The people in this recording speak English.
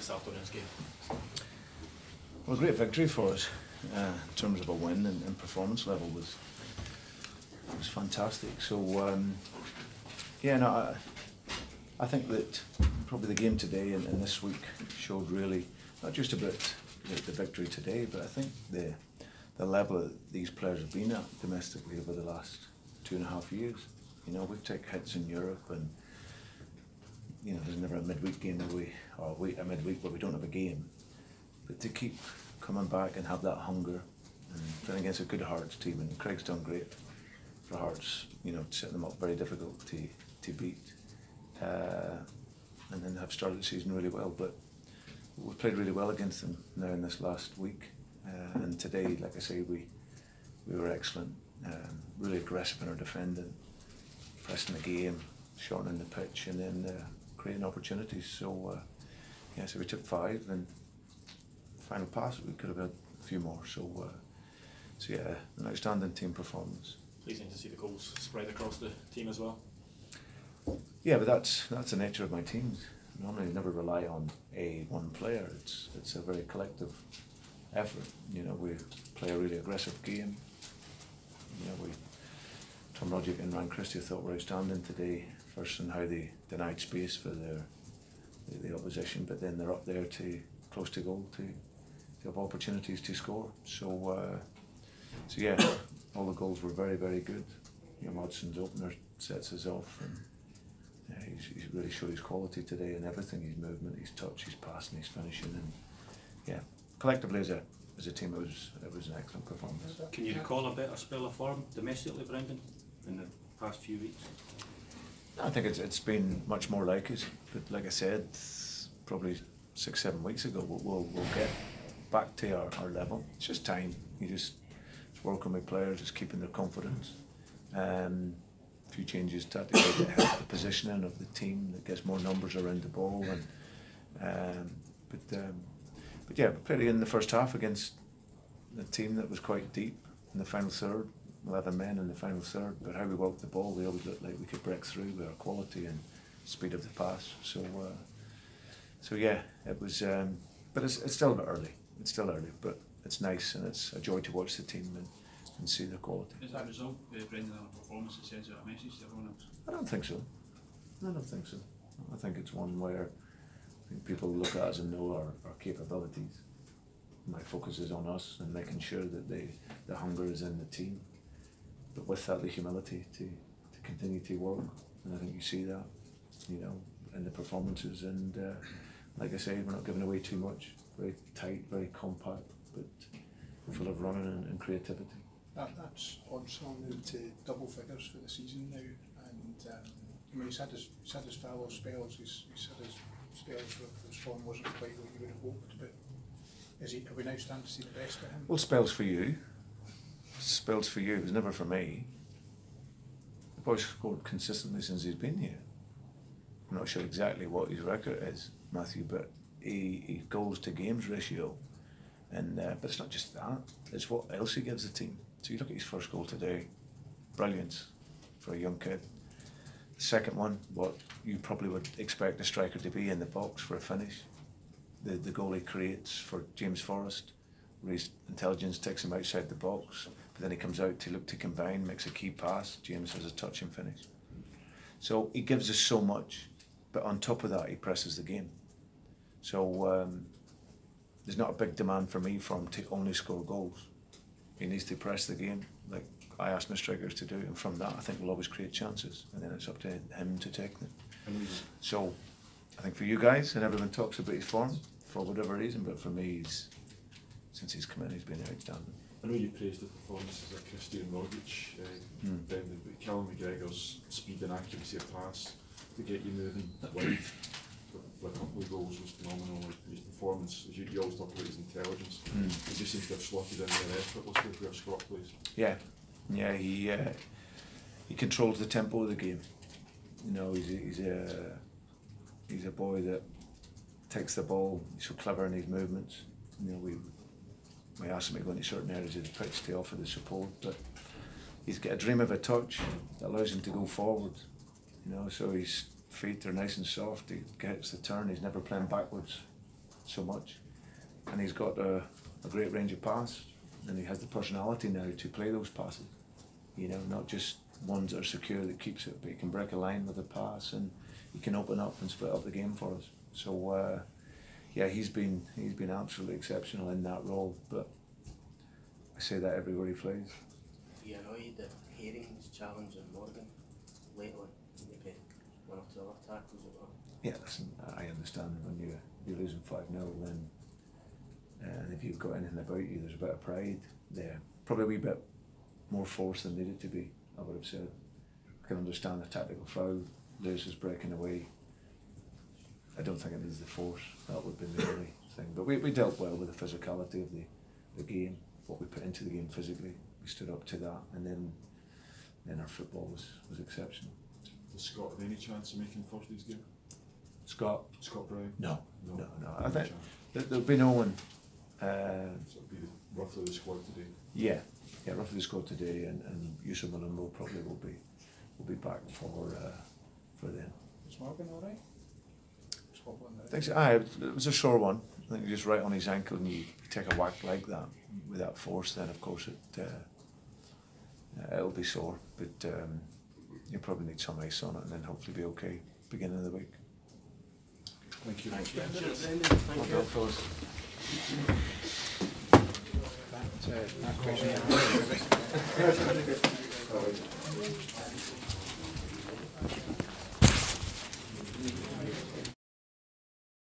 this afternoon's game? Well, a great victory for us in terms of a win, and performance level was fantastic. So yeah, no, I think that probably the game today and this week showed really not just about the victory today, but I think the level that these players have been at domestically over the last 2.5 years. You know, we've taken hits in Europe, and you know, there's never a midweek game where a midweek where we don't have a game. But to keep coming back and have that hunger and playing against a good Hearts team, and Craig's done great for Hearts, you know, setting them up very difficult to beat, and then have started the season really well. But we've played really well against them now in this last week, and today, like I say, we were excellent, really aggressive in our defending, pressing the game, shortening the pitch, and then creating opportunities. So yeah, so we took 5, and final pass we could have had a few more. So so yeah, an outstanding team performance. Pleasing to see the goals spread across the team as well. Yeah, but that's the nature of my teams. Normally, you never rely on one player. It's a very collective effort. You know, we play a really aggressive game. You know, Tom Rodgers and Ryan Christie thought were outstanding today. First in how they denied space for the opposition, but then they're up there close to goal to have opportunities to score. So so yeah, all the goals were very, very good. You know, Modson's opener sets us off, and yeah, he's really showed his quality today in everything: his movement, his touch, his passing, his finishing, and yeah, collectively as a team, it was an excellent performance. Can you recall a better spell of form domestically, Brendan, in the past few weeks? I think it's been much more like it, but like I said, probably 6-7 weeks ago, we'll get back to our level. It's just time. It's working with players, just keeping their confidence. A few changes tactically to help the positioning of the team, that gets more numbers around the ball. But yeah, we played in the first half against a team that was quite deep in the final third. 11 men in the final third, but how we walked the ball, we always looked like we could break through with our quality and speed of the pass. So, so yeah, it was. But it's still a bit early. It's still early, but it's nice, and it's a joy to watch the team and see their quality. Is that result, Brendan, on a performance that sends out a message to everyone else? I don't think so. I don't think so. I think it's one where I think people look at us and know our capabilities. My focus is on us and making sure that the hunger is in the team. But with that, the humility to continue to work, and I think you see that, you know, in the performances. And like I say, we're not giving away too much. Very tight, very compact, but full of running and creativity. That's odds on to double figures for the season now, and I mean, he's had his fallow spells. He's had his spells where his form wasn't quite what you would have hoped. But are we now starting to see the best of him? Well, spells for you. Spells for you. It was never for me. The boy's scored consistently since he's been here. I'm not sure exactly what his record is, Matthew, but he goals to games ratio, and but it's not just that. It's what else he gives the team. So you look at his first goal today, brilliance for a young kid. The second one, what you probably would expect a striker to be in the box for a finish. The goal he creates for James Forrest, where his intelligence takes him outside the box, but then he comes out to look to combine, makes a key pass. James has a touch and finish. So he gives us so much, but on top of that, he presses the game. So there's not a big demand for me for him to only score goals. He needs to press the game, like I ask my strikers to do, and from that, I think we'll always create chances, and then it's up to him to take them. So I think for you guys, and everyone talks about his form for whatever reason, but for me, since he's come in, he's been outstanding. I know you praised the performances of Christie and Rodgers, Brendan, but Callum McGregor's speed and accuracy of pass to get you moving wide for a couple of goals was phenomenal. His performance, as you always talk about his intelligence, he just seems to have slotted in there effortlessly where Scott plays. Yeah, he controls the tempo of the game. You know, he's a boy that takes the ball. He's so clever in his movements. You know, we ask him to go into certain areas of the pitch to offer the support, but he's got a dream of a touch that allows him to go forward. You know, so his feet are nice and soft. He gets the turn. He's never playing backwards. so much, and he's got a great range of pass, and he has the personality now to play those passes. You know, not just ones that are secure that keeps it, but he can break a line with a pass, and he can open up and split up the game for us. So yeah, he's been absolutely exceptional in that role. But I say that everywhere he plays. You annoyed that Herring's challenging Morgan late on, maybe one or two other tackles as well? Yeah, listen, I understand when you're losing 5-0, then and if you've got anything about you, there's a bit of pride there. Probably a wee bit more force than needed to be, I would have said. I can understand the tactical foul, Lewis is breaking away. I don't think it needs the force, that would be the only thing. But we dealt well with the physicality of the game, what we put into the game physically. We stood up to that, and then our football was exceptional. Does Scott have any chance of making Thursday's game? Scott Brown? No. I No think chance. there'll be no one. So it'll be roughly the squad today. Yeah, roughly the squad today, and Yusuf Malumbo probably will be back for then. Is Morgan all right? Scotland, I think so. It was a sore one. I think just right on his ankle, and you take a whack like that with that force, then of course it'll be sore. But you probably need some ice on it, and then hopefully be okay beginning of the week. Thank you. Thanks, Brendan. Thank Well you. done, fellas. that question.